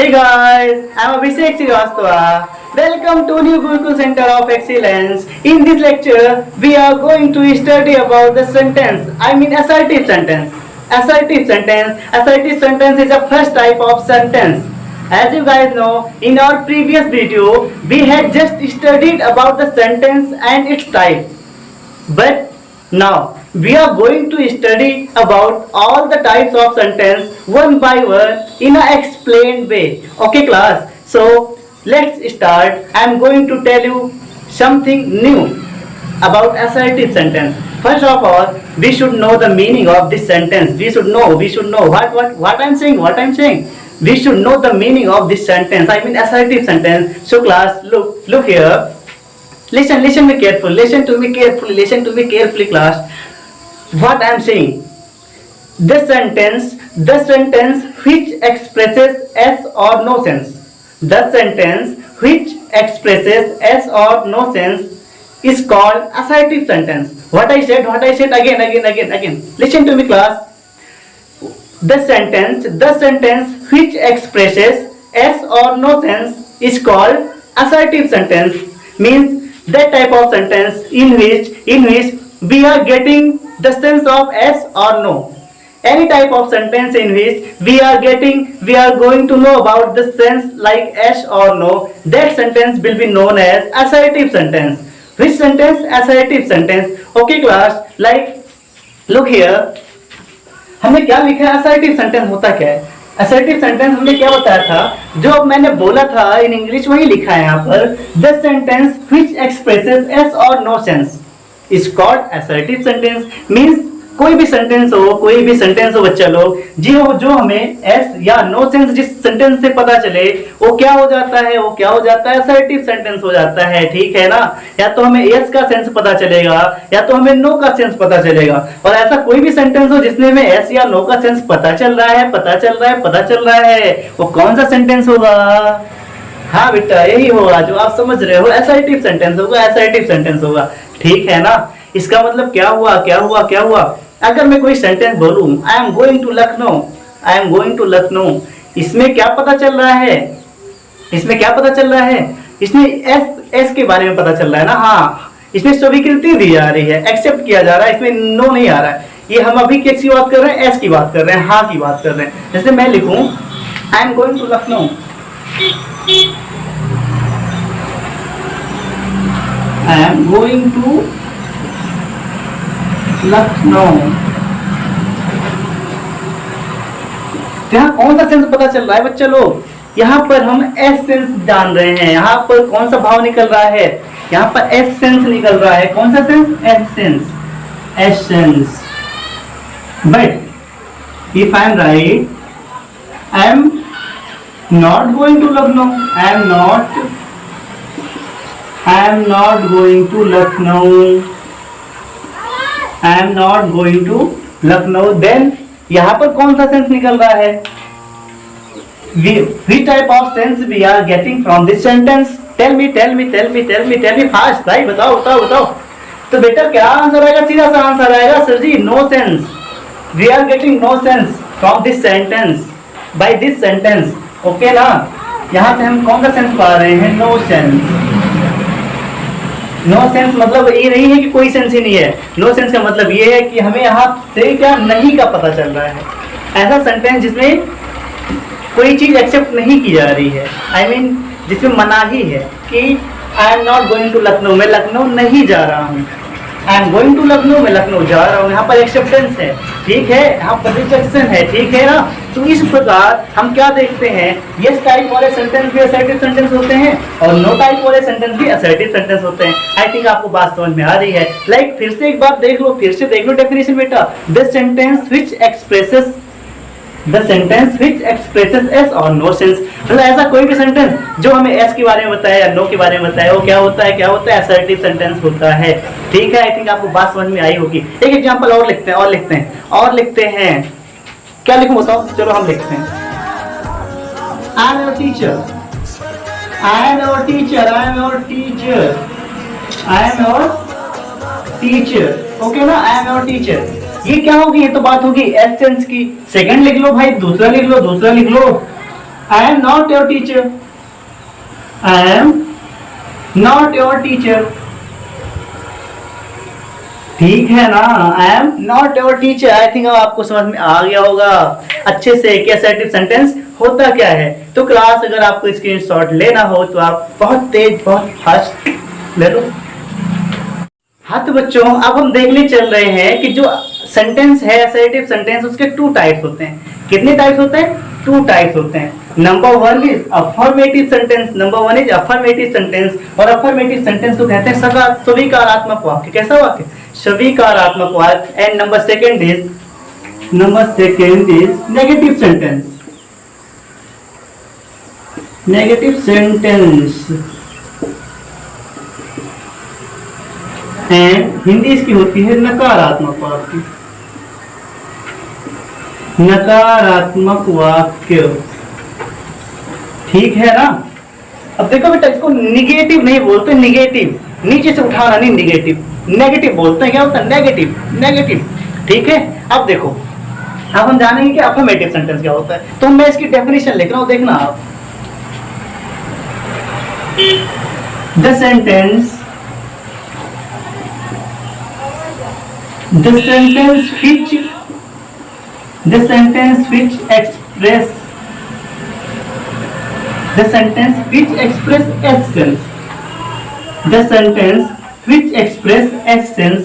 Hey guys, I'm Abhishek Srivastava. Welcome to New Gurukul Center of Excellence. In this lecture, we are going to study about the sentence. I mean assertive sentence. Assertive sentence. Assertive sentence is the first type of sentence. As you guys know, in our previous video, we had just studied about the sentence and its types. But now we are going to study about all the types of sentence one by one in a explained way. Okay class, so let's start. I am going to tell you something new about assertive sentence. First of all, we should know the meaning of this sentence. We should know what I'm saying. We should know the meaning of this sentence. I mean assertive sentence. So class, look here. Listen me carefully. Listen to me carefully, class. What I am saying. The sentence which expresses yes or no sense. The sentence which expresses yes or no sense is called assertive sentence. What I said again. Listen to me, class. The sentence which expresses yes or no sense is called assertive sentence. Means that type of sentence in which we are getting the sense of yes or no. Any type of sentence in which we are going to know about the sense like yes or no, that sentence will be known as assertive sentence. Which sentence? Assertive sentence. Okay class, like look here. हमने क्या लिखा है? assertive sentence होता क्या है? assertive sentence हमने क्या बताया था? जो मैंने बोला था in English वही लिखा है यहाँ पर. The sentence which expresses yes or no sense is called assertive sentence. Means कोई भी सेंटेंस हो बच्चा लोग, जो हमें एस या नो सेंस जिस सेंटेंस से पता चले वो क्या हो जाता है असर्टिव सेंटेंस हो जाता है. ठीक है ना? या तो हमें एस का सेंस पता चलेगा या तो हमें नो का सेंस पता चलेगा. और ऐसा कोई भी सेंटेंस हो जिसमें हमें एस या नो का सेंस पता चल रहा है वो कौन सा सेंटेंस होगा? हाँ बेटा, यही होगा जो आप समझ रहे हो. असर्टिव सेंटेंस होगा. ठीक है ना? इसका मतलब क्या हुआ? अगर मैं कोई सेंटेंस बोलूं, I am going to Lucknow, इसमें क्या पता चल रहा है? इसमें एस के बारे में पता चल रहा है ना. हाँ, इसमें स्वीकृति दी जा रही है, एक्सेप्ट किया जा रहा है, इसमें नो नहीं आ रहा है. ये हम अभी किसकी बात कर रहे हैं? एस की बात कर रहे हैं, हाँ की बात कर रहे हैं. जैसे मैं लिखूं I am going to Lucknow, I am going to Lucknow. यहाँ कौन सा सेंस पता चल रहा है बच्चा लोग? यहाँ पर हम एस सेंस जान रहे हैं. यहाँ पर कौन सा भाव निकल रहा है? यहाँ पर एस सेंस निकल रहा है. कौन सा sense? S sense. But if I am right, I am not going to Lucknow, I am not going to Lucknow, I am not going to Lucknow. Then यहाँ पर कौन सा सेंस निकल रहा है? Which type of sense we are getting from this sentence? Tell me fast. भाई बताओ. तो बेटा क्या आंसर आएगा? सीधा सा आंसर आएगा सर जी, no sense. We are getting no sense from this sentence by this sentence. Okay ना? यहाँ से हम कौन सा सेंस पा रहे हैं? No sense. नो सेंस मतलब ये नहीं है कि कोई सेंस ही नहीं है. नो सेंस का मतलब ये है कि हमें यहाँ से क्या नहीं का पता चल रहा है. ऐसा सेंटेंस जिसमें कोई चीज एक्सेप्ट नहीं की जा रही है. आई मीन जिसमें मनाही है कि I am not going to Lucknow, मैं लखनऊ नहीं जा रहा हूँ. I am going to Lucknow, मैं लखनऊ जा रहा हूँ. यहाँ पर एक्सेप्टेंस है. ठीक है, यहाँ पर रिजेक्शन है. ठीक है ना? तो इस प्रकार हम क्या देखते हैं? यस टाइप वाले सेंटेंस भी असर्टिव सेंटेंस होते हैं और नो टाइप वाले सेंटेंस भी असर्टिव सेंटेंस होते हैं. आई थिंक आपको बात समझ में आ रही है. लाइक फिर से एक बार देख लो डेफिनेशन बेटा. The sentence which expresses S और नो सेंस. मतलब ऐसा कोई भी सेंटेंस जो हमें एस के बारे में बताए या नो के बारे में बताए वो क्या होता है? असर्टिव सेंटेंस होता है. ठीक है, आई थिंक आपको बात समझ में आई होगी. एक एग्जांपल और लिखते हैं. क्या लिखूं बताओ? चलो हम लिखते हैं. I am your teacher. Okay ना? I am your teacher. ये क्या होगी? ये तो बात होगी एस सेंस की. सेकंड लिख लो भाई, दूसरा लिख लो. I am not your teacher, I am not your teacher, ठीक है ना, I am not your teacher. I think अब आपको समझ में आ गया होगा अच्छे से कि असर्टिव सेंटेंस होता क्या है। तो क्लास अगर आपको स्क्रीनशॉट लेना हो तो आप बहुत तेज बहुत फास्ट ले लो। हाँ तो बच्चों अब हम देखने चल रहे हैं कि जो सेंटेंस है असर्टिव सेंटेंस उसके टू टाइप्स होते हैं। कितने टाइप्स होते हैं? टू टाइप्स होते हैं। Number one is affirmative sentence, number one is affirmative sentence. और अफर्मेटिव सेंटेंस को कहते हैं स्वीकारात्मक वाक्य। कैसा वाक्य? स्वीकारात्मक वाक्य। And number second is negative sentence. Negative sentence and Hindi इसकी होती है नकारात्मक वाक्य। नकारात्मक वाक्य, ठीक है ना। अब देखो बेटा इसको निगेटिव नहीं बोलते, निगेटिव नीचे से उठाना नहीं, निगेटिव नेगेटिव बोलते हैं। क्या होता है? नेगेटिव, नेगेटिव, ठीक है। अब देखो अब हम जानेंगे कि अफर्मेटिव सेंटेंस क्या होता है। तो मैं इसकी डेफिनेशन लिख रहा हूं, देखना आप। The sentence which express the sentence which express essence, the sentence which express essence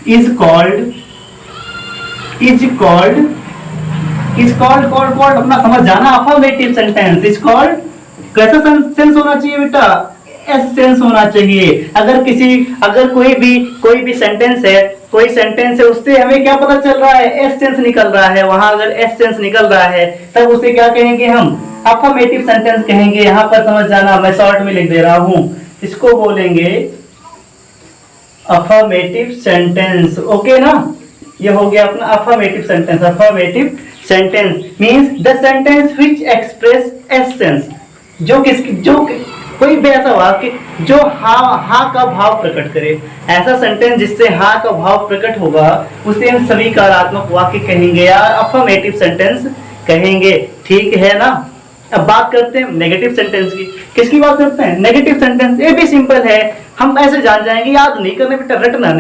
is called अपना समझ जाना। अफर्मेटिव सेंटेंस इज कॉल्ड, कैसा सेंस होना चाहिए बेटा? एसेंस होना चाहिए। अगर कोई भी सेंटेंस है, कोई सेंटेंस है, उससे हमें क्या पता चल रहा है? एसेंस निकल रहा है। वहां अगर एसेंस निकल रहा है तब उसे क्या कहेंगे? हम अफर्मेटिव सेंटेंस कहेंगे। यहां पर समझ जाना, मैं शॉर्ट में लिख दे रहा हूं, इसको बोलेंगे अफर्मेटिव सेंटेंस। ओके ना, ये हो गया अपना affirmative sentence. Affirmative sentence means the sentence which express essence, जो कोई भी ऐसा वाक्य जो हाँ का भाव प्रकट करे। ऐसा सेंटेंस जिससे हाँ का भाव प्रकट होगा उसे हम स्वीकारात्मक वाक्य कहेंगे या अफर्मेटिव सेंटेंस कहेंगे, ठीक है ना। अब बात करते हैं नेगेटिव सेंटेंस की। किसकी बात करते हैं? Negative sentence. ये भी सिंपल है, हम ऐसे जान जाएंगे, याद नहीं करने बेटा, रटना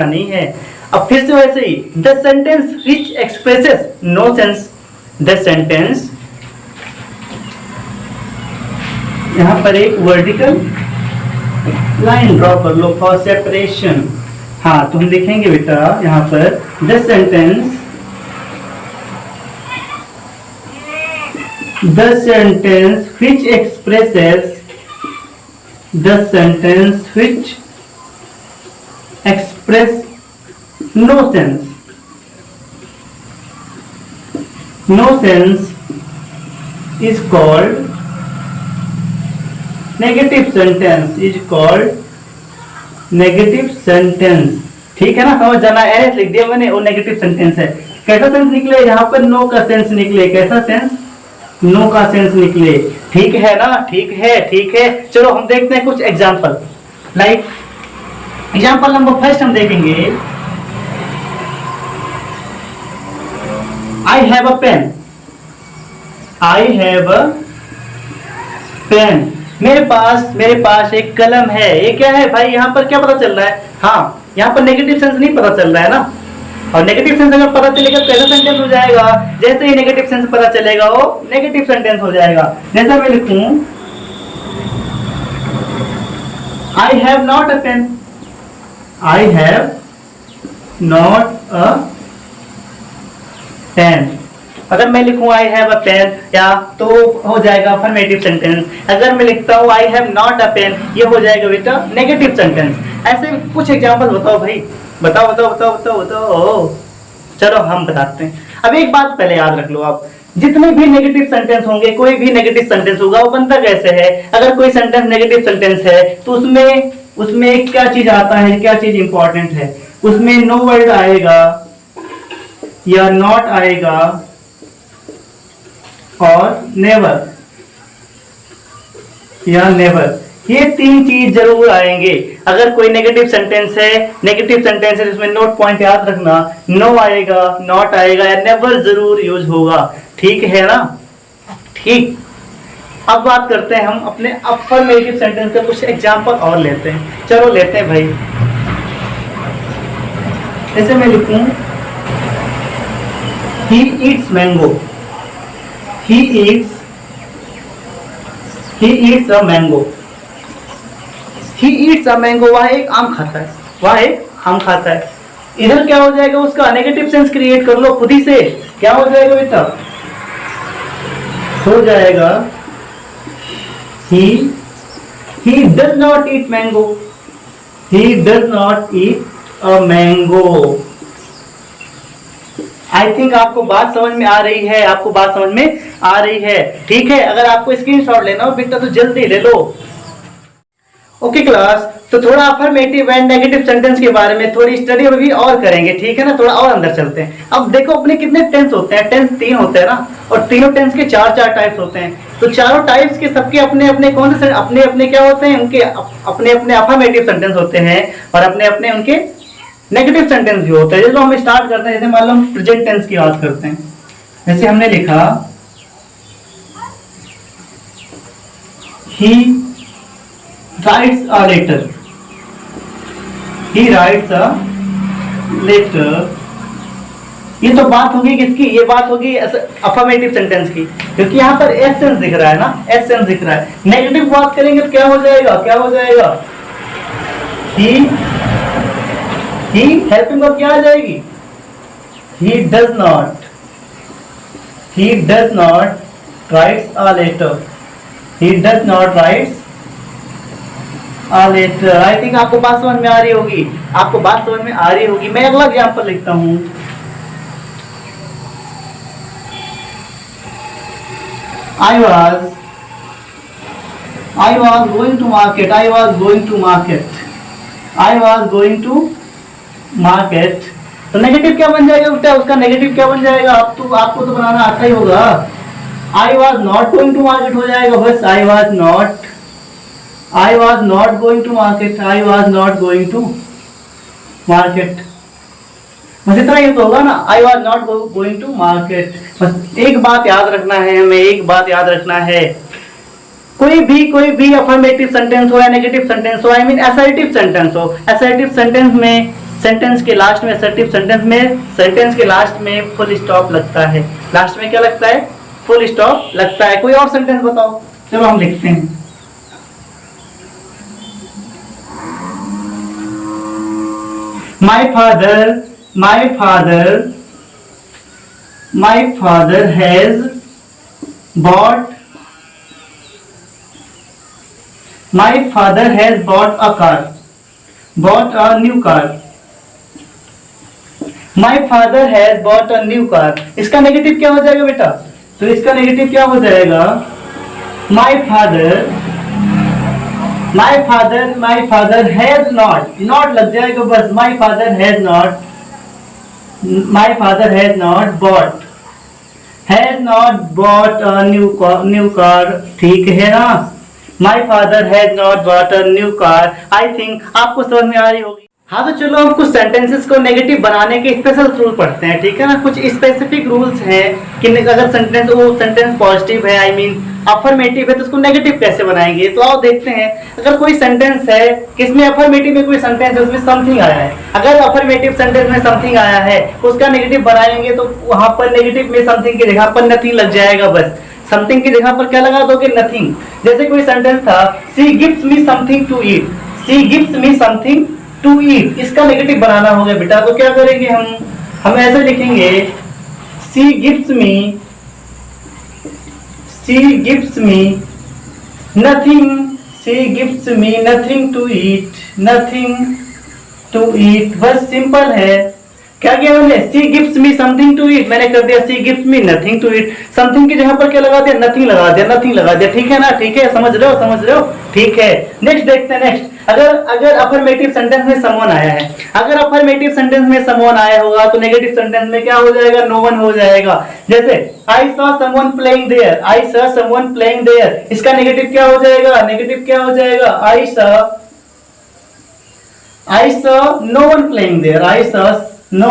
नहीं है। अब फिर से वैसे ही, the sentence which expresses no sense, the sentence, यहां पर एक वर्टिकल लाइन ड्रॉ कर लो फॉर सेपरेशन। हाँ तो हम लिखेंगे बेटा यहां पर the sentence which expresses, the sentence which express no sense is called negative sentence, negative sentence, ठीक है ना। समझ जाना, एस लिख दिया मैंने, वो नेगेटिव सेंटेंस है। कैसा सेंस निकले? यहाँ पर नो का सेंस निकले। कैसा सेंस? नो का सेंस निकले, ठीक है ना। ठीक है। चलो हम देखते हैं कुछ example. Like example number first हम देखेंगे, आई हैव अ पेन। मेरे पास एक कलम है। ये क्या है भाई? यहाँ पर क्या पता चल रहा है? हाँ, यहाँ पर नेगेटिव सेंस नहीं पता चल रहा है ना। और नेगेटिव सेंस अगर पता चलेगा तो कैसा सेंटेंस हो जाएगा? जैसे ही नेगेटिव सेंस पता चलेगा वो नेगेटिव सेंटेंस हो जाएगा। जैसा मैं लिखूं, I have not a pen. I have not a pen. अगर मैं लिखूं आई हैव अ पेन या तो हो जाएगा अफर्मेटिव सेंटेंस। अगर मैं लिखता हूं I have not a pen, ये हो जाएगा बेटा नेगेटिव सेंटेंस। ऐसे कुछ एग्जांपल बताओ भाई, बताओ। चलो हम बताते हैं। अब एक बात पहले याद रख लो आप, जितने भी नेगेटिव सेंटेंस होंगे, कोई भी नेगेटिव सेंटेंस होगा वो बनता कैसे है? अगर कोई सेंटेंस नेगेटिव सेंटेंस है तो उसमें क्या चीज आता है, क्या चीज इंपॉर्टेंट है? उसमें नो वर्ड आएगा या नॉट आएगा और नेवर या नेवर, ये तीन चीज जरूर आएंगे। अगर कोई नेगेटिव सेंटेंस है तो उसमें नोट पॉइंट याद रखना, नो आएगा, नॉट आएगा या नेवर जरूर यूज होगा, ठीक है ना। ठीक। अब बात करते हैं हम अपने अफर्मेटिव सेंटेंस का कुछ एग्जांपल और लेते हैं। चलो लेते हैं भाई। ऐसे मैं लिखूं he eats mango, he eats a mango, he eats a mango. वह एक आम खाता है, वह एक आम खाता है। इधर क्या हो जाएगा, उसका नेगेटिव सेंस क्रिएट कर लो खुद ही से। क्या हो जाएगा बेटा, हो जाएगा he does not eat mango, he does not eat a mango। I think आपको बात समझ में आ रही है, आपको बात समझ में आ रही है। ठीक है, अगर आपको स्क्रीनशॉट लेना हो बेटा तो जल्दी ले लो। ओके क्लास, तो थोड़ा अफर्मेटिव एंड नेगेटिव सेंटेंस के बारे में थोड़ी स्टडी भी और करेंगे, ठीक है ना। थोड़ा और अंदर चलते हैं। अब देखो अपने कितने टेंस होते हैं, टेंस 3 होते हैं ना, और तीनों टेंस के 4 टाइप्स होते हैं। तो चारों टाइप्स के सबके अपने अपने कौन से अपने अपने क्या होते हैं, उनके अपने अपने अफर्मेटिव सेंटेंस होते हैं और अपने अपने उनके नेगेटिव सेंटेंस भी होते हैं। जैसे हम स्टार्ट करते हैं, जैसे मान लो हम प्रेजेंट टेंस की बात करते हैं। जैसे हमने लिखा ही writes a letter, he writes a letter। ये तो बात होगी किसकी, ये बात होगी अफर्मेटिव सेंटेंस की, क्योंकि यहाँ पर एस सेंस दिख रहा है ना, एस सेंस दिख रहा है। नेगेटिव बात करेंगे तो क्या हो जाएगा, क्या हो जाएगा, ही हेल्पिंग वर्ब क्या आ जाएगी, he does not writes a letter, he does not writes a letter। I think आपको बात समझ में आ रही होगी, आपको बात समझ में आ रही होगी। मैं अगला एग्जांपल लिखता हूं। I was going to market, I was going to market, I was going to market। तो नेगेटिव क्या बन जाएगा बेटा, उसका नेगेटिव क्या बन जाएगा, आपको तो बनाना आता ही होगा। I was not going to market हो जाएगा बस, I was not going to market, I was not going to market। बस इतना ही तो होगा ना, I was not going to market। बस एक बात याद रखना है हमें, एक बात याद रखना है, कोई भी अफर्मेटिव सेंटेंस हो या नेगेटिव सेंटेंस हो, आई मीन असर्टिव सेंटेंस हो, असर्टिव सेंटेंस में सेंटेंस के लास्ट में, असर्टिव सेंटेंस में सेंटेंस के लास्ट में फुल स्टॉप लगता है। लास्ट में क्या लगता है, फुल स्टॉप लगता है। कोई और सेंटेंस बताओ, चलो हम लिखते हैं। My father has bought a car, bought a new car। My father has bought a new car। इसका नेगेटिव क्या हो जाएगा बेटा, तो इसका नेगेटिव क्या हो जाएगा, my father has not लग जाएगा बस, my father has not bought a new car। ठीक है ना, my father has not bought a new car। I think आपको समझ में आ रही होगी। हाँ तो चलो हम कुछ सेंटेंसेस को नेगेटिव बनाने के स्पेशल रूल पढ़ते हैं, ठीक है ना। कुछ स्पेसिफिक रूल्स हैं कि अगर सेंटेंस पॉजिटिव है, आई मीन अफर्मेटिव है, तो उसको नेगेटिव कैसे बनाएंगे। तो आओ देखते हैं। अगर कोई सेंटेंस है किसमें अफर्मेटिव में कोई सेंटेंस है, उसमें समथिंग आया है, अगर अफर्मेटिव सेंटेंस में समथिंग आया है उसका नेगेटिव बनाएंगे तो वहां पर नेगेटिव में समथिंग की जगह पर नथिंग लग जाएगा बस। समथिंग की जगह पर क्या लगा दोगे, नथिंग। जैसे कोई सेंटेंस था, she gives me something to eat, she gives me something to eat, इसका नेगेटिव बनाना होगा बेटा। तो क्या करेंगे हम ऐसे लिखेंगे, she gives me nothing to eat, बस सिंपल है। क्या किया मैंने, she gives me something to eat, मैंने कर दिया she gives me nothing to eat. Something की जगह पर क्या लगा दिया, नथिंग लगा दिया। ठीक है ना, ठीक है, समझ रहे हो, ठीक है। नेक्स्ट देखते हैं। नेक्स्ट, अगर अफर्मेटिव सेंटेंस में समवन आया है, अगर अफर्मेटिव सेंटेंस में समवन आया होगा तो नेगेटिव सेंटेंस में क्या हो जाएगा, नो वन हो जाएगा। जैसे I saw someone playing there, इसका नेगेटिव क्या हो जाएगा, I saw no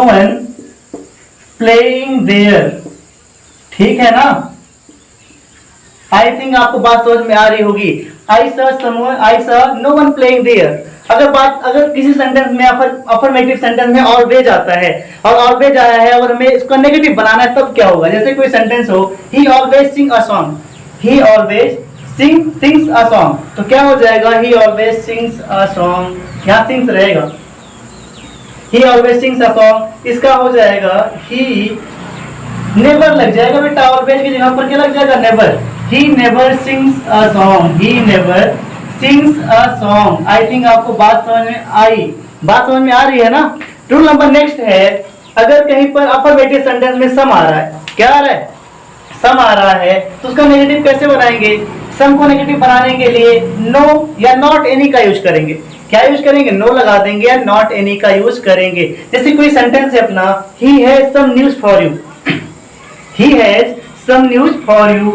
one playing there। ठीक है ना, आई थिंक आपको बात समझ में आ रही होगी। I saw no one playing there. अगर किसी सेंटेंस में अफर्मेटिव सेंटेंस में ऑलवेज आता है और ऑलवेज आया है और हमें इसको नेगेटिव बनाना है, तब क्या होगा? जैसे कोई सेंटेंस हो, he always sing a song, he always sings a song, तो क्या हो जाएगा? He always sings a song, यहाँ सिंग्स रहेगा, he always sings a song, इसका हो जाएगा ही नेवर लग जाएगा बेटा, ऑलवेज की जगह पर क्या लग जाएगा? Never. He never sings a song, he never sings a song. I think आपको बात समझ में आई, बात समझ में आ रही है ना? रूल नंबर नेक्स्ट है, अगर कहीं पर अफर्मेटिव सेंटेंस में सम आ रहा है, क्या आ रहा है? सम आ रहा है, तो उसका नेगेटिव कैसे बनाएंगे? सम को नेगेटिव बनाने के लिए नो या नॉट एनी का यूज करेंगे। क्या यूज करेंगे? नो लगा देंगे या नॉट एनी का यूज करेंगे। जैसे कोई सेंटेंस है अपना, he has some news for you, he has some news for you,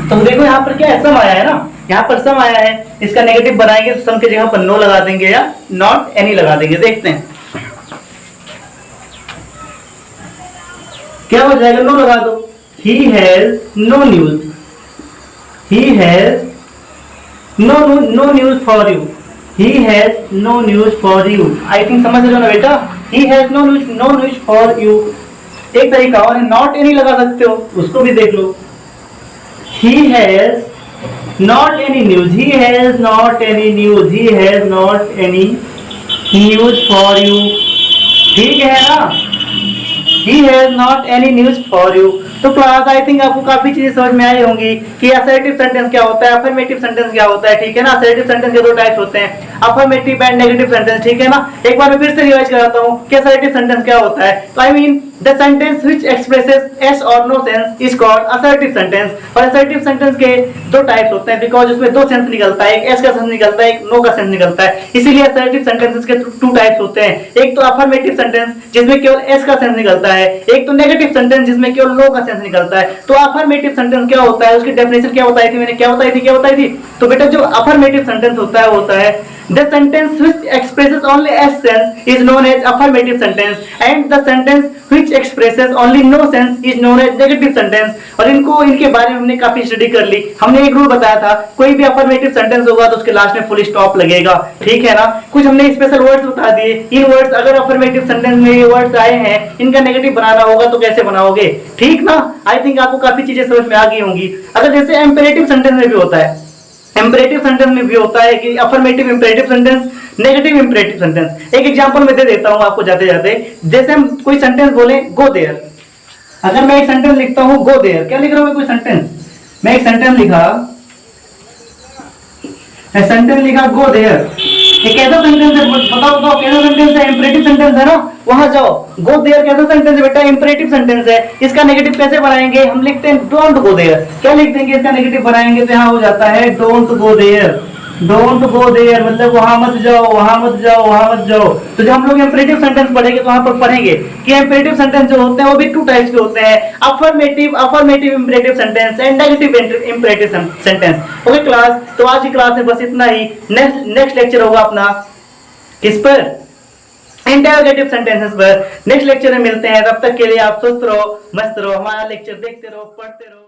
तो देखो यहाँ पर क्या है? सम आया है ना, यहाँ पर सम आया है, इसका नेगेटिव बनाएंगे तो सम की जगह पर नो लगा देंगे या नॉट एनी लगा देंगे। देखते हैं क्या हो जाएगा? नो लगा दो, he has no news, he has no news for you, he has no news for you। I think समझ रहे हो ना बेटा? he has no news for you। एक तरीका और है, नॉट एनी लगा सकते हो, उसको भी देख लो। he has not any news, he has not any news, he has not any news for you, ठीक है ना? he has not any news for you। तो क्लास आई थिंक आपको काफी चीजें समझ में आई होंगी कि असर्टिव सेंटेंस क्या होता है, अफर्मेटिव सेंटेंस क्या होता है, ठीक है ना? असर्टिव सेंटेंस के दो टाइप्स होते हैं, अफर्मेटिव एंड नेगेटिव सेंटेंस, ठीक है ना? एक बार मैं फिर से रिवाइज कराता हूँ कि असर्टिव सेंटेंस क्या होता है। तो I mean the sentence which expresses yes और no sense is called assertive sentence. और असर्टिव सेंटेंस के दो टाइप्स होते हैं, बिकॉज उसमें दो सेंस निकलता है, एक एस का सेंस निकलता है, एक नो का सेंस निकलता है, इसीलिए असर्टिव सेंटेंसेस के टू टाइप्स होते हैं। एक तो अफर्मेटिव सेंटेंस जिसमें केवल एस का सेंस निकलता है, एक तो नेगेटिव सेंटेंस जिसमें केवल नो का सेंस निकलता है। तो अफर्मेटिव सेंटेंस क्या होता है, उसकी डेफिनेशन क्या बताई थी मैंने? क्या बताई थी? तो बेटा जो अफर्मेटिव सेंटेंस होता है the sentence which expresses only s sense is known as affirmative sentence and the sentence which expresses only no sense is known as negative sentence। और इनके बारे में हमने काफी स्टडी कर ली। हमने एक रूल बताया था, कोई भी अफर्मेटिव सेंटेंस होगा तो उसके लास्ट में फुल स्टॉप लगेगा, ठीक है ना? कुछ हमने स्पेशल वर्ड्स बता दिए, इन वर्ड्स अगर अफर्मेटिव सेंटेंस में ये वर्ड्स आए हैं, इनका नेगेटिव बनाना होगा तो कैसे बनाओगे, ठीक ना? आई थिंक आपको काफी चीजें समझ में आ गई होंगी। अगर जैसे इंपेरेटिव सेंटेंस में भी होता है, इंपेरेटिव सेंटेंस में भी होता है कि affirmative imperative sentence, negative imperative sentence. एक एग्जांपल मैं दे देता हूं आपको जाते जाते। जैसे हम कोई सेंटेंस बोले गो देयर, अगर मैं एक सेंटेंस लिखता हूं गो देयर, क्या लिख रहा हूं मैं? कोई सेंटेंस, मैं एक सेंटेंस लिखा गो देयर, ये कैसा सेंटेंस है? बताओ कैसा सेंटेंस है? इंपेरेटिव सेंटेंस है ना? वहां जाओ, गो देयर कैसा सेंटेंस है बेटा? इंपेरेटिव सेंटेंस है। इसका नेगेटिव कैसे बनाएंगे? हम लिखते हैं डोंट गो देयर, क्या लिख देंगे? इसका नेगेटिव बनाएंगे तो यहाँ हो जाता है don't go there, don't go there मतलब वहां मत जाओ, वहां मत जाओ, वहां मत जाओ। तो जब हम लोग इंपेरेटिव सेंटेंस पढ़ेंगे तो वहां पर पढ़ेंगे कि इंपेरेटिव सेंटेंस जो होते हैं वो भी टू टाइप्स के होते हैं, affirmative imperative sentence and negative imperative sentence. Okay class, तो आज की क्लास में बस इतना ही। नेक्स्ट लेक्चर होगा अपना किस पर? इंटरोगेटिव सेंटेंसेस पर। नेक्स्ट लेक्चर में मिलते हैं, तब तक के लिए आप स्वस्थ रहो, मस्त रहो, हमारा लेक्चर देखते रहो, पढ़ते रहो।